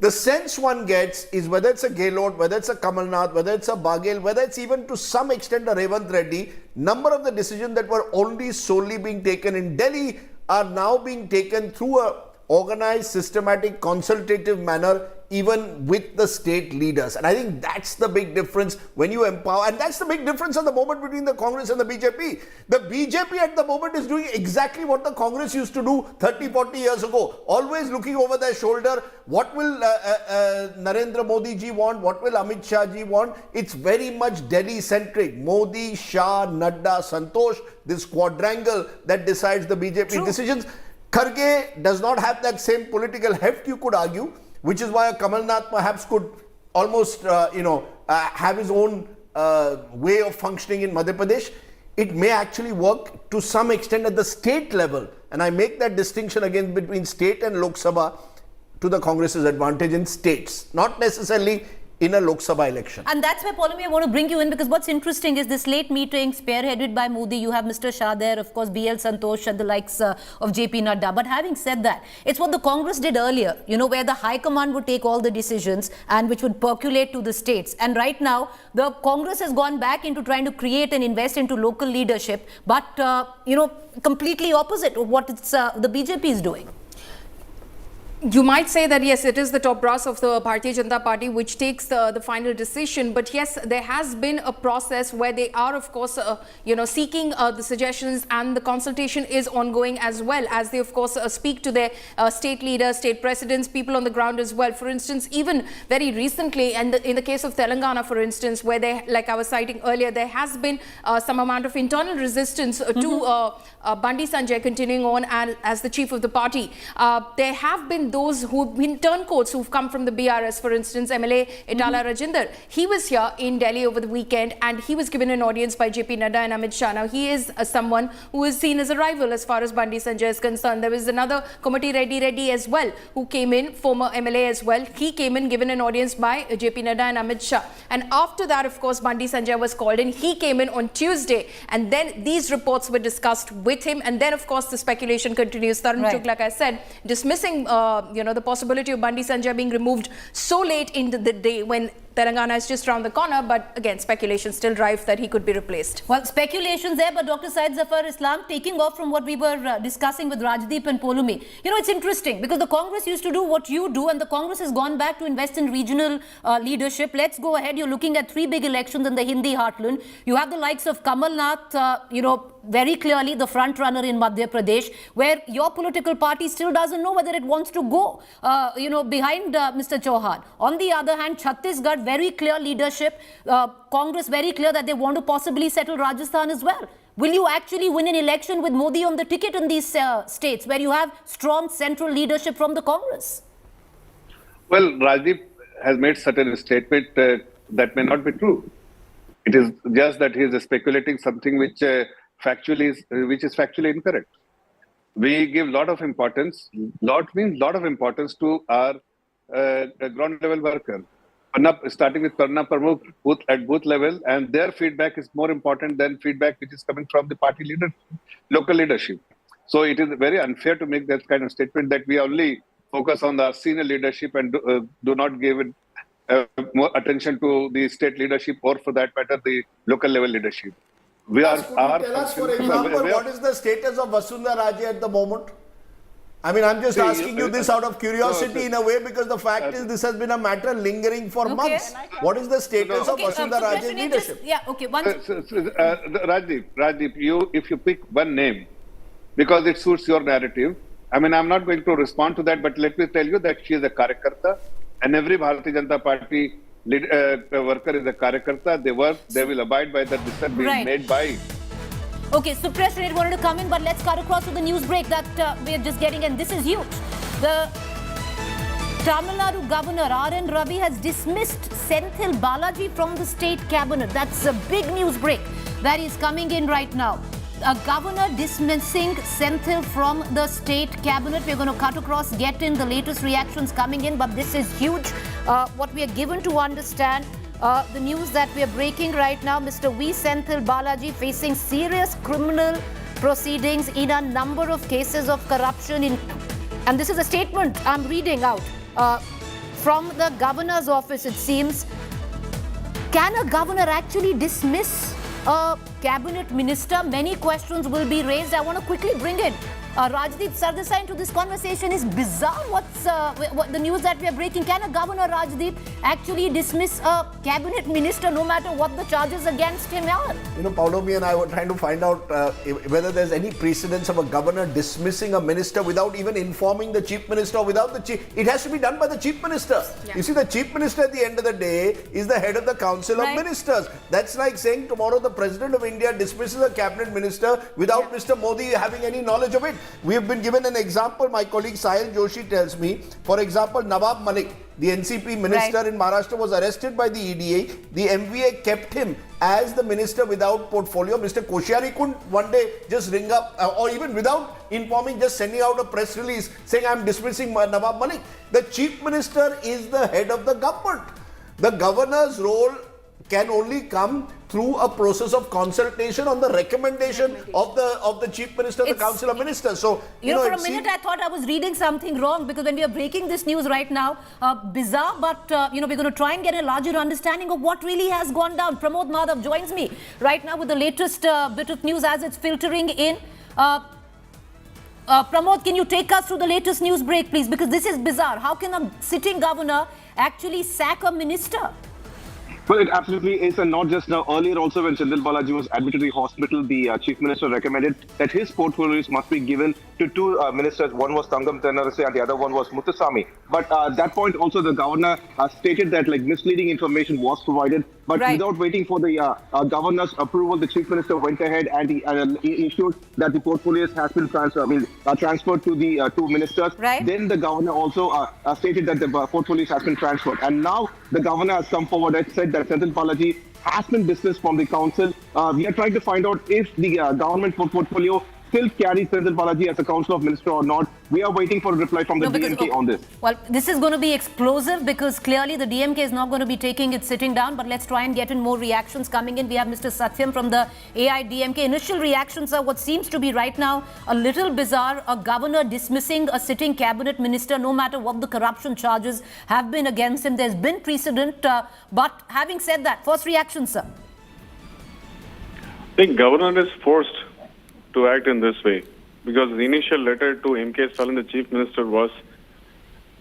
The sense one gets is whether it's a Gehlot, whether it's a Kamal Nath, whether it's a Baghel, whether it's even to some extent a Revant Reddy, number of the decisions that were only solely being taken in Delhi are now being taken through a organized, systematic, consultative manner, even with the state leaders. And I think that's the big difference when you empower. And that's the big difference at the moment between the Congress and the BJP. The BJP at the moment is doing exactly what the Congress used to do 30, 40 years ago. Always looking over their shoulder. What will Narendra Modi ji want? What will Amit Shah ji want? It's very much Delhi-centric. Modi, Shah, Nadda, Santosh, this quadrangle that decides the BJP decisions. Kharge does not have that same political heft, you could argue, which is why Kamal Nath perhaps could almost, have his own way of functioning in Madhya Pradesh. It may actually work to some extent at the state level. And I make that distinction again between state and Lok Sabha to the Congress's advantage in states, not necessarily in a Lok Sabha election. And that's where, Paulomi, I want to bring you in because what's interesting is this late meeting spearheaded by Modi. You have Mr. Shah there, of course, BL Santosh and the likes of JP Nadda. But having said that, it's what the Congress did earlier, where the High Command would take all the decisions and which would percolate to the states. And right now, the Congress has gone back into trying to create and invest into local leadership, but, completely opposite of what the BJP is doing. You might say that, yes, it is the top brass of the Bharatiya Janata Party which takes the final decision. But yes, there has been a process where they are, of course, seeking the suggestions, and the consultation is ongoing as well as they, of course, speak to their state leaders, state presidents, people on the ground as well. For instance, even very recently, and in the case of Telangana, for instance, where they, like I was citing earlier, there has been some amount of internal resistance to Bandi Sanjay continuing on as the chief of the party. There have been those who've been turncoats who've come from the BRS, for instance, MLA Itala Rajinder. He was here in Delhi over the weekend and he was given an audience by JP Nadda and Amit Shah. Now, he is someone who is seen as a rival as far as Bandi Sanjay is concerned. There was another Komati Reddy as well, who came in, former MLA as well. He came in, given an audience by JP Nadda and Amit Shah. And after that, of course, Bandi Sanjay was called in. He came in on Tuesday, and then these reports were discussed with him. And then, of course, the speculation continues. Tarun Chugh, like I said, dismissing the possibility of Bandi Sanjay being removed so late into the day when Telangana is just around the corner, but again, speculation still rife that he could be replaced. Well, speculations there, but Dr. Syed Zafar Islam, taking off from what we were discussing with Rajdeep and Polumi, you know, it's interesting because the Congress used to do what you do and the Congress has gone back to invest in regional leadership. Let's go ahead. You're looking at 3 big elections in the Hindi heartland. You have the likes of Kamal Nath, you know, very clearly the front runner in Madhya Pradesh, where your political party still doesn't know whether it wants to go, you know, behind Mr. Chauhan. On the other hand, Chhattisgarh, very clear leadership, Congress very clear that they want to possibly settle Rajasthan as well. Will you actually win an election with Modi on the ticket in these states where you have strong central leadership from the Congress? Well, Rajdeep has made certain statement that may not be true. It is just that he is speculating something which is factually incorrect. We give lot of importance. Lot means lot of importance to our ground level worker. Starting with Parna Pramukh at booth level, and their feedback is more important than feedback which is coming from the party leader, local leadership. So it is very unfair to make that kind of statement that we only focus on the senior leadership and do not give it more attention to the state leadership or, for that matter, the local level leadership. Tell us, for example, what is the status of Vasundhara Raje at the moment? I mean, I'm just asking you this out of curiosity in a way, because the fact is this has been a matter lingering for months. What is the status of Vasundhara Raje's leadership? Yeah, okay. Rajdeep, if you pick one name, because it suits your narrative, I mean, I'm not going to respond to that, but let me tell you that she is a Karyakarta, and every Bharatiya Janata Party worker is a Karyakarta. They work, they will abide by the decision being made by. Okay, Supresh Reddy wanted to come in, but let's cut across to the news break that we're just getting, and this is huge. The Tamil Nadu Governor R.N. Ravi has dismissed Senthil Balaji from the state cabinet. That's a big news break that is coming in right now. A governor dismissing Senthil from the state cabinet. We're going to cut across, get in the latest reactions coming in, but this is huge. What we are given to understand, the news that we are breaking right now, Mr. V. Senthil Balaji facing serious criminal proceedings in a number of cases of corruption. And this is a statement I'm reading out from the governor's office, it seems. Can a governor actually dismiss a cabinet minister? Many questions will be raised. I want to quickly bring in Rajdeep Sardesai into this conversation. Is bizarre what's what the news that we are breaking. Can a governor, Rajdeep, actually dismiss a cabinet minister no matter what the charges against him are? You know, Paulomi and I were trying to find out whether there's any precedence of a governor dismissing a minister without even informing the chief minister or without the chief. It has to be done by the chief minister. Yeah. You see, the chief minister at the end of the day is the head of the council of ministers. That's like saying tomorrow the president of India dismisses a cabinet minister without Mr. Modi having any knowledge of it. We have been given an example. My colleague Sahil Joshi tells me, for example, Nawab Malik, the NCP minister in Maharashtra, was arrested by the EDA. The MVA kept him as the minister without portfolio. Mr. Koshyari couldn't one day just ring up or even without informing, just sending out a press release saying, I'm dismissing Nawab Malik. The chief minister is the head of the government. The governor's role can only come through a process of consultation on the recommendation of the chief minister, the council of ministers. So you know, for a minute I thought I was reading something wrong, because when we are breaking this news right now, bizarre, but you know, we're going to try and get a larger understanding of what really has gone down. Pramod Madhav joins me right now with the latest bit of news as it's filtering in. Pramod, can you take us through the latest news break, please? Because this is bizarre. How can a sitting governor actually sack a minister? Well, it absolutely is, and not just now. Earlier also, when Senthil Balaji was admitted to the hospital, the chief minister recommended that his portfolios must be given to two ministers. One was Tangam Tennarase and the other one was Muthuswamy. But at that point also, the governor stated that misleading information was provided. But without waiting for the governor's approval, the chief minister went ahead and he issued that the portfolios has been transferred to the two ministers. Then the governor also stated that the portfolios has been transferred. And now the governor has come forward and said that Senthil Balaji has been dismissed from the council. We are trying to find out if the government portfolio still carries Senthil Balaji as a council of minister or not. We are waiting for a reply from the DMK on this. Well, this is going to be explosive because clearly the DMK is not going to be taking it sitting down. But let's try and get in more reactions coming in. We have Mr. Satyam from the AIDMK. Initial reactions are what seems to be right now a little bizarre. A governor dismissing a sitting cabinet minister, no matter what the corruption charges have been against him. There's been precedent. But having said that, first reaction, sir. I think governor is forced to act in this way because the initial letter to M.K. Stalin, the chief minister, was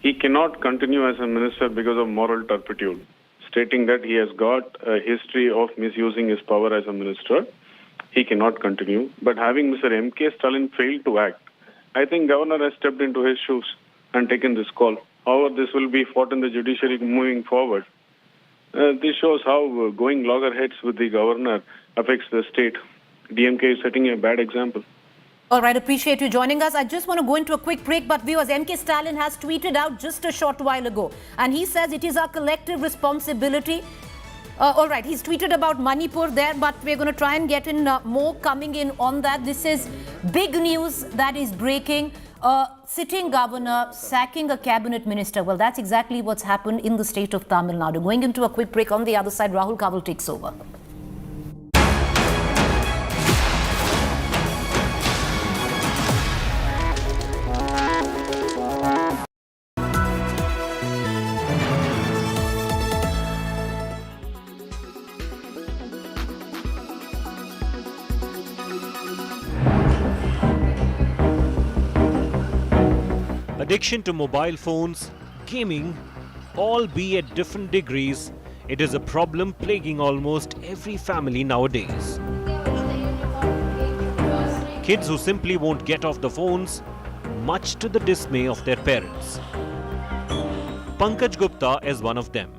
he cannot continue as a minister because of moral turpitude, stating that he has got a history of misusing his power as a minister. He cannot continue. But having Mr. M.K. Stalin failed to act, I think governor has stepped into his shoes and taken this call. However, this will be fought in the judiciary moving forward. This shows how going loggerheads with the governor affects the state. DMK is setting a bad example. All right, appreciate you joining us. I just want to go into a quick break, but viewers, M.K. Stalin has tweeted out just a short while ago, and he says it is our collective responsibility. All right, he's tweeted about Manipur there, but we're going to try and get in more coming in on that. This is big news that is breaking. Sitting governor sacking a cabinet minister. Well, that's exactly what's happened in the state of Tamil Nadu. Going into a quick break. On the other side, Rahul Gandhi takes over. Addiction to mobile phones, gaming, all be at different degrees, it is a problem plaguing almost every family nowadays. Kids who simply won't get off the phones, much to the dismay of their parents. Pankaj Gupta is one of them.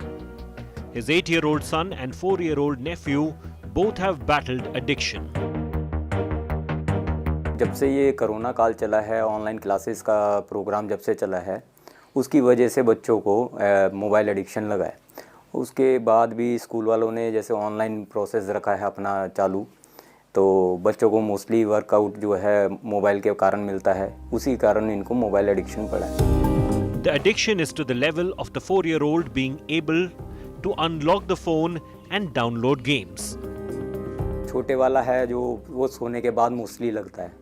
His 8-year-old son and 4-year-old nephew both have battled addiction. जब से ये corona काल चला है, online classes का programme जब से चला है, उसकी वजह से बच्चों को मोबाइल एडिक्शन लगा है। उसके बाद भी स्कूल वालों ने जैसे ऑनलाइन प्रोसेस रखा है अपना चालू, तो बच्चों को मोस्टली वर्कआउट जो है मोबाइल के कारण मिलता है, उसी कारण इनको मोबाइल एडिक्शन पड़ा है। The addiction is to the level of the 4-year-old being able to unlock the phone and download games. छोटे वाला है जो वो सोने के बाद मोस्टली लगता है,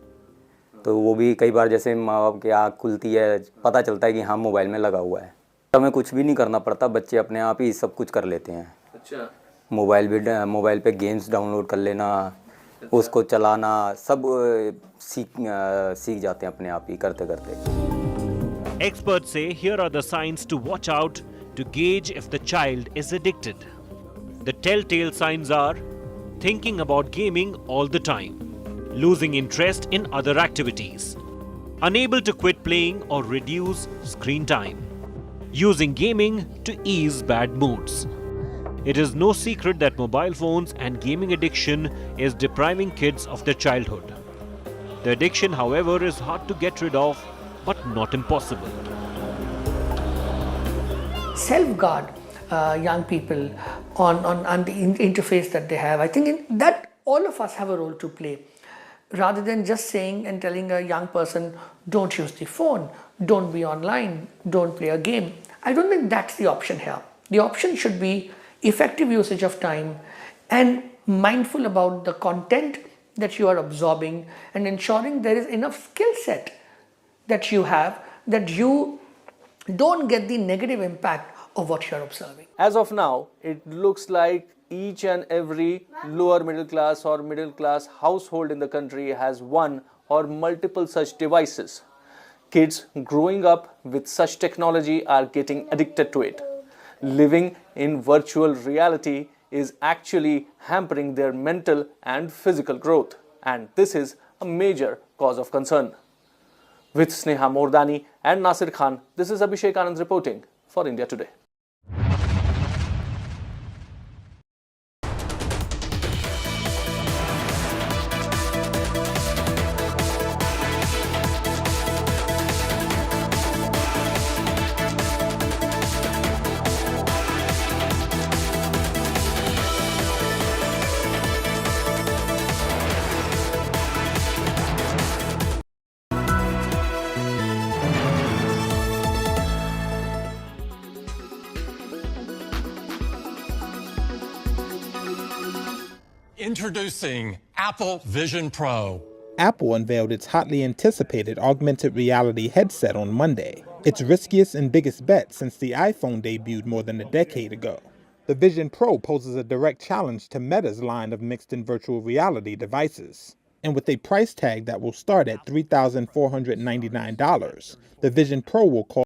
तो वो भी कई बार जैसे माँ बाप की आँख खुलती है, पता चलता है कि हाँ मोबाइल में लगा हुआ है। हमें कुछ भी नहीं करना पड़ता, बच्चे अपने आप ही सब कुछ कर लेते हैं। अच्छा। मोबाइल पे गेम्स डाउनलोड कर लेना, उसको चलाना, सब सीख जाते हैं अपने आप ही करते करते। Experts say here are the signs to watch out to gauge if the child is addicted. The telltale signs are thinking about gaming all the time, losing interest in other activities, unable to quit playing or reduce screen time, using gaming to ease bad moods. It is no secret that mobile phones and gaming addiction is depriving kids of their childhood. The addiction, however, is hard to get rid of, but not impossible. Self-guard young people on the interface that they have. I think that all of us have a role to play. Rather than just saying and telling a young person, don't use the phone, don't be online, don't play a game. I don't think that's the option here. The option should be effective usage of time and mindful about the content that you are absorbing and ensuring there is enough skill set that you have that you don't get the negative impact of what you are observing. As of now, it looks like each and every lower middle class or middle class household in the country has one or multiple such devices. Kids growing up with such technology are getting addicted to it. Living in virtual reality is actually hampering their mental and physical growth, and this is a major cause of concern. With Sneha Mordani and Nasir Khan, this is Abhishek Anand reporting for India Today. Introducing Apple Vision Pro. Apple unveiled its hotly anticipated augmented reality headset on Monday, its riskiest and biggest bet since the iPhone debuted more than a decade ago. The Vision Pro poses a direct challenge to Meta's line of mixed and virtual reality devices. And with a price tag that will start at $3,499, the Vision Pro will cost